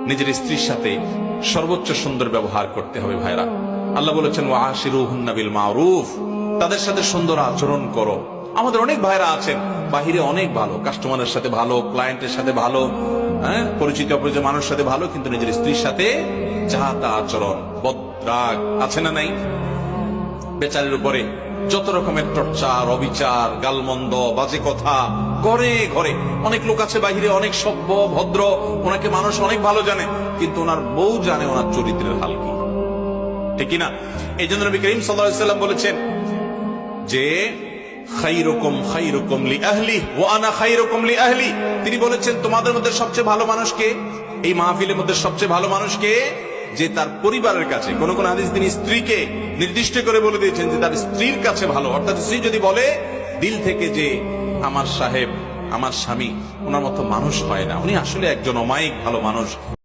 নিজের স্ত্রীর সাথে সর্বোচ্চ সুন্দর ব্যবহার করতে হবে ভাইরা। আল্লাহ বলেছেন ওয়াশিরুহুন্না বিল মারুফ, তাদের সাথে সুন্দর আচরণ করো। আমাদের অনেক ভাইরা আছেন বাহিরে অনেক ভালো, কাস্টমারের সাথে ভালো, ক্লায়েন্টের সাথে ভালো, পরিচিত অপরিচিত মানুষের সাথে ভালো, কিন্তু নিজের স্ত্রীর সাথে যা তা আচরণ, বদরাগ আছে না নাই? বেচারের উপরে যত রকমের টর্চার, অবিচার, গালমন্দ, বাজে কথা ঘরে ঘরে। অনেক লোক আছে বাহিরে অনেক সভ্য ভদ্র, ওনাকে মানুষ অনেক ভালো জানে, কিন্তু ওনার বউ জানে ওনার চরিত্রের হাল কি, ঠিক কিনা? এই জন্য নবী করিম সাল্লাল্লাহু আলাইহি ওয়াসাল্লাম বলেছেন যে খায়রুকুম খায়রুকুম লিআহলি ওয়া আনা খায়রুকুম লিআহলি। তিনি বলেছেন তোমাদের মধ্যে সবচেয়ে ভালো মানুষ কে? এই মাহফিলের মধ্যে সবচেয়ে ভালো মানুষ কে? যে তার পরিবারের কাছে, কোন কোন হাদিস তিনি স্ত্রীকে নির্দিষ্ট করে বলে দিয়েছেন যে তার স্ত্রীর কাছে ভালো। অর্থাৎ স্ত্রী যদি বলে দিল থেকে যে আমার সাহেব, আমার স্বামী ওনার মতো মানুষ হয় না, উনি আসলে একজন অমায়িক ভালো মানুষ,